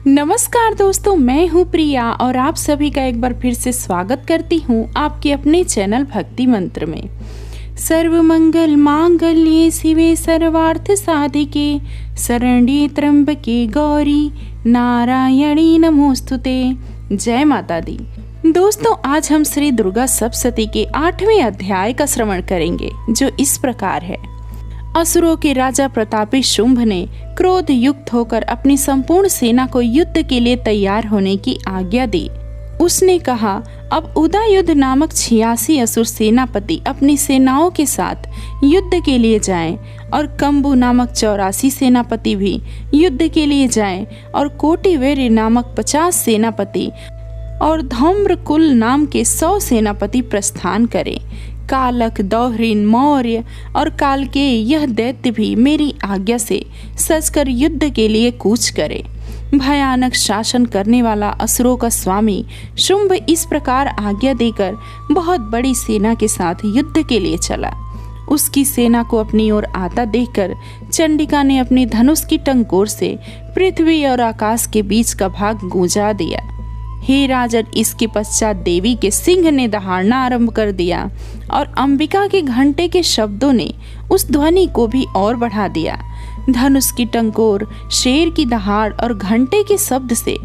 नमस्कार दोस्तों, मैं हूँ प्रिया और आप सभी का एक बार फिर से स्वागत करती हूँ आपके अपने चैनल भक्ति मंत्र में। सर्वमंगल मांगल्ये शिवे सर्वार्थ साधिके शरण्ये त्र्यंबके गौरी नारायणी नमोस्तुते। जय माता दी। दोस्तों, आज हम श्री दुर्गा सप्तशती के 8वें अध्याय का श्रवण करेंगे, जो इस प्रकार है। असुरों के राजा प्रतापी शुंभ ने क्रोध युक्त होकर अपनी संपूर्ण सेना को युद्ध के लिए तैयार होने की आज्ञा दी। उसने कहा, अब उदयुद्ध नामक 86 असुर सेनापति अपनी सेनाओं के साथ युद्ध के लिए जाएं और कंबु नामक 84 सेनापति भी युद्ध के लिए जाएं और कोटिवीर्य नामक 50 सेनापति और धौम्रकुल नाम के 100 सेनापति प्रस्थान करें। कालक, दौहरीन, मौर्य और काल के यह दैत्य भी मेरी आज्ञा से सजकर युद्ध के लिए कूच करे। भयानक शासन करने वाला असुरों का स्वामी शुंभ इस प्रकार आज्ञा देकर बहुत बड़ी सेना के साथ युद्ध के लिए चला। उसकी सेना को अपनी ओर आता देखकर चंडिका ने अपनी धनुष की टंकोर से पृथ्वी और आकाश के बीच का भाग गूंजा दिया। हे राजन, इसके पश्चात देवी के सिंह ने दहाड़ना आरंभ कर दिया और अंबिका के घंटे के शब्दों ने उस ध्वनि को भी और बढ़ा दिया। धनुष की टंकोर, शेर की दहाड़ और घंटे के शब्द से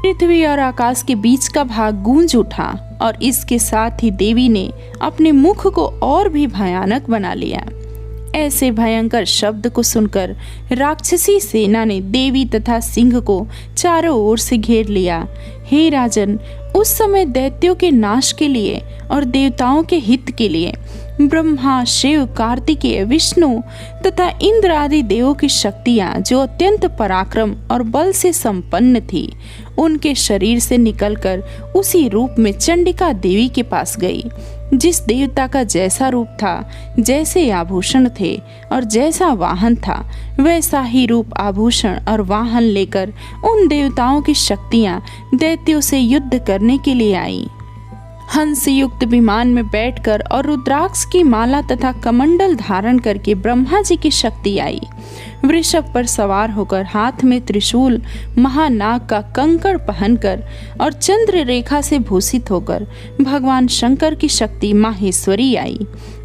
पृथ्वी और आकाश के बीच का भाग गूंज उठा और इसके साथ ही देवी ने अपने मुख को और भी भयानक बना लिया। ऐसे भयंकर शब्द को सुनकर राक्षसी सेना ने देवी तथा सिंह को चारों ओर से घेर लिया। हे राजन, उस समय दैत्यों के नाश के लिए और देवताओं के हित के लिए ब्रह्मा, शिव, कार्तिकेय, विष्णु तथा इंद्र आदि देवों की शक्तियां, जो अत्यंत पराक्रम और बल से संपन्न थी, उनके शरीर से निकलकर उसी रूप में चंडिका देवी के पास गई। जिस देवता का जैसा रूप था, जैसे आभूषण थे और जैसा वाहन था, वैसा ही रूप, आभूषण और वाहन लेकर उन देवताओं की शक्तियां दैत्यों से युद्ध करने के लिए आई। हंस युक्त विमान में बैठकर और रुद्राक्ष की माला तथा कमंडल धारण करके ब्रह्मा जी की शक्ति आई। वृषभ पर सवार होकर हाथ में त्रिशूल, महानाग का कंकड़ पहनकर और चंद्र रेखा से भूषित होकर भगवान शंकर की शक्ति माहेश्वरी आई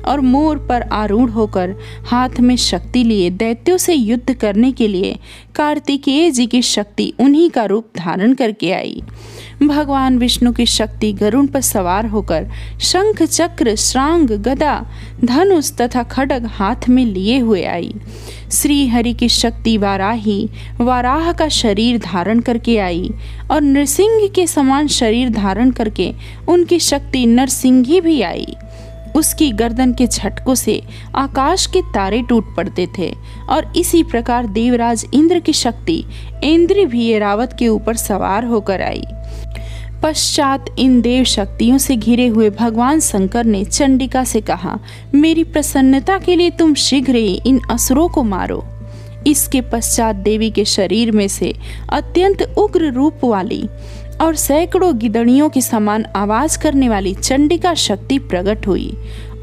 और मोर पर आरूढ़ होकर हाथ में शक्ति लिए दैत्यों से युद्ध करने के लिए कार्तिकेय जी की शक्ति उन्हीं का रूप धारण करके आई। भगवान विष्णु की शक्ति गरुड़ पर सवार होकर शंख, चक्र, श्रांग, गदा, धनुष तथा खड्ग हाथ में लिए हुए आई। श्री हरि की शक्ति वाराही वाराह का शरीर धारण करके आई और नृसिंह के समान शरीर धारण करके उनकी शक्ति नरसिंही भी आई। उसकी गर्दन के झटकों से आकाश के तारे टूट पड़ते थे और इसी प्रकार देवराज इंद्र की शक्ति इंद्र भी ऐरावत के ऊपर सवार होकर आई। पश्चात इन देव शक्तियों से घिरे हुए भगवान शंकर ने चंडिका से कहा, मेरी प्रसन्नता के लिए तुम शीघ्र ही इन असुरों को मारो। इसके पश्चात देवी के शरीर में से अत्यंत उग्र रूप वाली और सैकड़ों गिदड़ियों के समान आवाज करने वाली चंडिका शक्ति प्रकट हुई।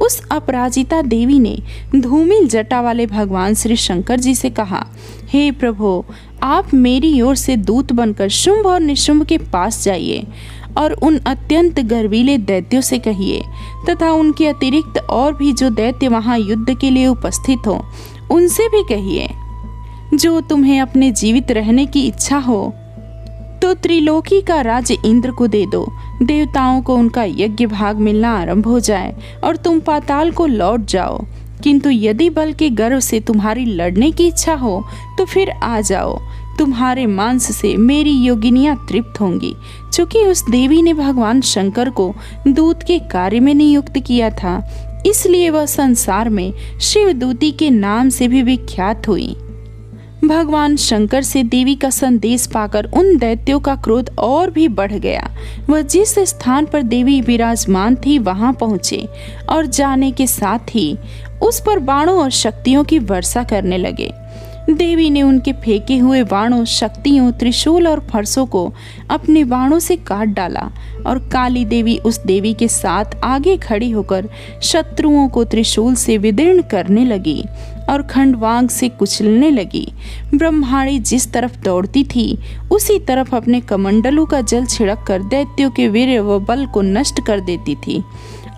उस अपराजिता देवी ने धूमिल जटा वाले भगवान श्री शंकर जी से कहा, हे प्रभु, आप मेरी ओर से दूत बनकर शुंभ और निशुंभ के पास जाइए और उन अत्यंत गर्वीले दैत्यों से कहिए तथा उनके अतिरिक्त और भी जो दैत्य वहां युद्ध के लिए उपस्थित हो, उनसे भी कहिए, जो तुम्हें अपने जीवित रहने की इच्छा हो तो त्रिलोकी का राज्य इंद्र को दे दो। देवताओं को उनका यज्ञ भाग मिलना आरंभ हो जाए और तुम पाताल को लौट जाओ। किंतु यदि बल के गर्व से तुम्हारी लड़ने की इच्छा हो तो फिर आ जाओ। तुम्हारे मांस से मेरी योगिनियां तृप्त होंगी। चूंकि उस देवी ने भगवान शंकर को दूत के कार्य में नियुक्त किया था, इसलिए वह संसार में शिवदूती के नाम से भी विख्यात हुई। भगवान शंकर से देवी का संदेश पाकर उन दैत्यों का क्रोध और भी बढ़ गया। वह जिस स्थान पर देवी विराजमान थी वहां पहुंचे और जाने के साथ ही उस पर बाणों और शक्तियों की वर्षा करने लगे। देवी ने उनके फेंके हुए बाणों, शक्तियों, त्रिशूल और फरसों को अपने बाणों से काट डाला और काली देवी उस देवी के साथ आगे खड़ी होकर शत्रुओं को त्रिशूल से विदीर्ण करने लगी और खंडवांग से कुचलने लगी। ब्रह्माणी जिस तरफ दौड़ती थी उसी तरफ अपने कमंडलों का जल छिड़क कर दैत्यों के वीर्य व बल को नष्ट कर देती थी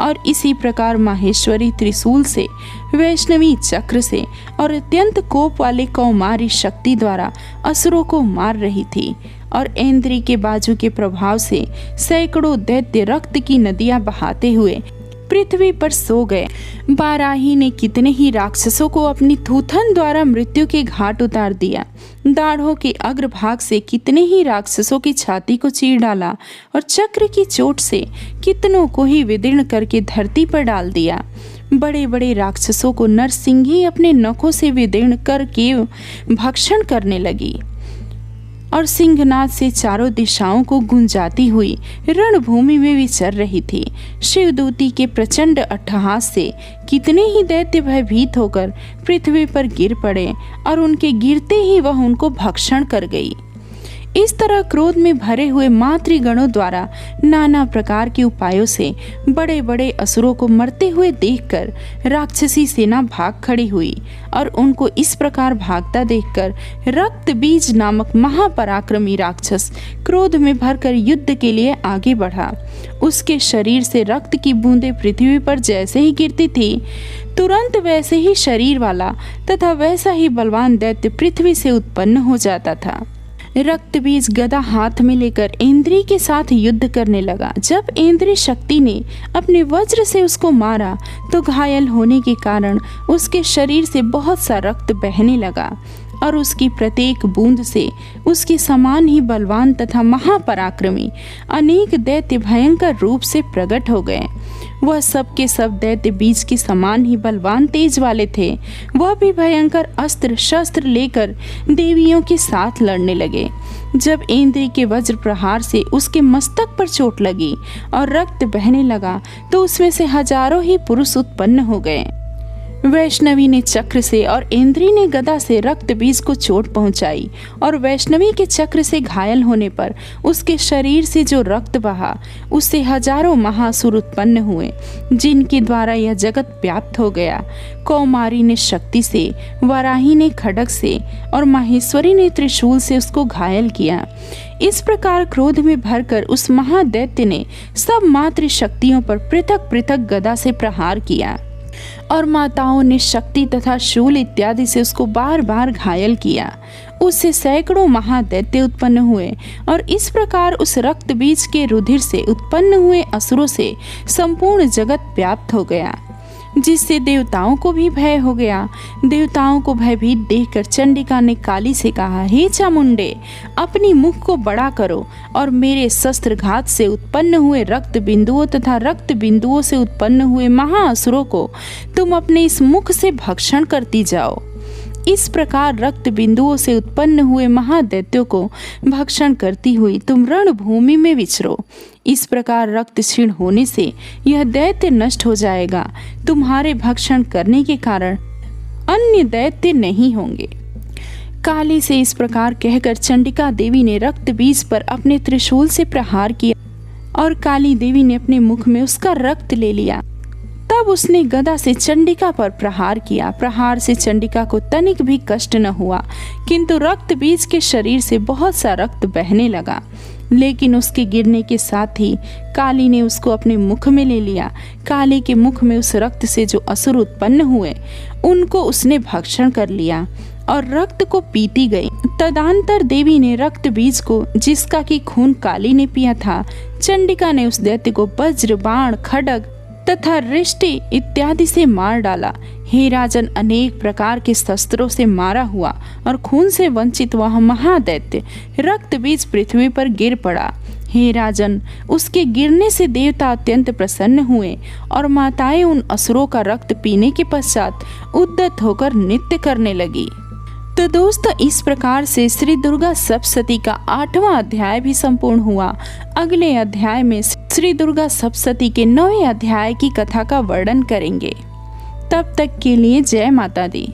और इसी प्रकार माहेश्वरी त्रिशूल से, वैष्णवी चक्र से और अत्यंत कोप वाले कौमारी शक्ति द्वारा असुरों को मार रही थी और इंद्री के बाजू के प्रभाव से सैकड़ों दैत्य रक्त की नदियां बहाते हुए पृथ्वी पर सो गए। बाराही ने कितने ही राक्षसों को अपनी थूथन द्वारा मृत्यु के घाट उतार दिया। दाढ़ों के अग्रभाग से कितने ही राक्षसों की छाती को चीर डाला और चक्र की चोट से कितनों को ही विदीर्ण करके धरती पर डाल दिया। बड़े बड़े राक्षसों को नरसिंही अपने नखों से विदीर्ण करके भक्षण करने लगी और सिंहनाद से चारों दिशाओं को गुंजाती हुई रणभूमि में विचर रही थी। शिवदूती के प्रचंड अट्टहास से कितने ही दैत्य भयभीत होकर पृथ्वी पर गिर पड़े और उनके गिरते ही वह उनको भक्षण कर गई। इस तरह क्रोध में भरे हुए मातृगणों द्वारा नाना प्रकार के उपायों से बड़े बड़े असुरों को मरते हुए देखकर राक्षसी सेना भाग खड़ी हुई और उनको इस प्रकार भागता देखकर रक्त बीज नामक महापराक्रमी राक्षस क्रोध में भरकर युद्ध के लिए आगे बढ़ा। उसके शरीर से रक्त की बूंदें पृथ्वी पर जैसे ही गिरती थी तुरंत वैसे ही शरीर वाला तथा वैसा ही बलवान दैत्य पृथ्वी से उत्पन्न हो जाता था। रक्त बीज गदा हाथ में लेकर इंद्री के साथ युद्ध करने लगा। जब इंद्री शक्ति ने अपने वज्र से उसको मारा तो घायल होने के कारण उसके शरीर से बहुत सा रक्त बहने लगा और उसकी प्रत्येक बूंद से उसके समान ही बलवान तथा महापराक्रमी अनेक दैत्य भयंकर रूप से प्रकट हो गए। वह सब के सब दैत्य बीज के समान ही बलवान तेज वाले थे। वह भी भयंकर अस्त्र शस्त्र लेकर देवियों के साथ लड़ने लगे। जब इंद्री के वज्र प्रहार से उसके मस्तक पर चोट लगी और रक्त बहने लगा तो उसमें से हजारों ही पुरुष उत्पन्न हो गए। वैष्णवी ने चक्र से और इंद्री ने गदा से रक्त बीज को चोट पहुंचाई और वैष्णवी के चक्र से घायल होने पर उसके शरीर से जो रक्त बहा उससे हजारों महासुर उत्पन्न हुए जिनके द्वारा यह जगत व्याप्त हो गया। कौमारी ने शक्ति से, वराही ने खड्ग से और माहेश्वरी ने त्रिशूल से उसको घायल किया। इस प्रकार क्रोध में भरकर उस महादैत्य ने सब मातृ शक्तियों पर पृथक पृथक गदा से प्रहार किया और माताओं ने शक्ति तथा शूल इत्यादि से उसको बार बार घायल किया। उससे सैकड़ों महादैत्य उत्पन्न हुए और इस प्रकार उस रक्त बीज के रुधिर से उत्पन्न हुए असुरों से संपूर्ण जगत व्याप्त हो गया, जिससे देवताओं को भी भय हो गया। देवताओं को भयभीत देखकर चंडिका ने काली से कहा, हे चामुंडे, अपनी मुख को बड़ा करो और मेरे शस्त्रघात से उत्पन्न हुए रक्त बिंदुओं तथा रक्त बिंदुओं से उत्पन्न हुए महाअसुरों को तुम अपने इस मुख से भक्षण करती जाओ। इस प्रकार रक्त बिंदुओं से उत्पन्न हुए महादैत्यों को भक्षण करती हुई तुम रणभूमि में विचरो। इस प्रकार रक्त क्षीण होने से यह दैत्य नष्ट हो जाएगा। तुम्हारे भक्षण करने के कारण अन्य दैत्य नहीं होंगे। काली से इस प्रकार कहकर चंडिका देवी ने रक्त बीज पर अपने त्रिशूल से प्रहार किया और काली देवी ने अपने मुख में उसका रक्त ले लिया। तब उसने गदा से चंडिका पर प्रहार किया। प्रहार से चंडिका को तनिक भी कष्ट न हुआ, किंतु रक्त बीज के शरीर से बहुत सा रक्त बहने लगा। लेकिन उसके गिरने के साथ ही काली ने उसको अपने मुख में ले लिया। काली के मुख में उस रक्त से जो असुर उत्पन्न हुए उनको उसने भक्षण कर लिया और रक्त को पीती गई। तदंतर देवी ने रक्त बीज को, जिसका कि खून काली ने पिया था, चंडिका ने उस दैत्य को वज्र, बाण, खड्ग तथा रिष्टि इत्यादि से मार डाला। हे राजन, अनेक प्रकार के शस्त्रों से मारा हुआ और खून से वंचित वह महादैत्य रक्त बीज पृथ्वी पर गिर पड़ा। हे राजन, उसके गिरने से देवता अत्यंत प्रसन्न हुए और माताएं उन असुरों का रक्त पीने के पश्चात उद्यत होकर नृत्य करने लगी। तो दोस्तों, इस प्रकार से श्री दुर्गा सप्तशती का 8वां अध्याय भी संपूर्ण हुआ। अगले अध्याय में श्री दुर्गा सप्तशती के 9वें अध्याय की कथा का वर्णन करेंगे। तब तक के लिए जय माता दी।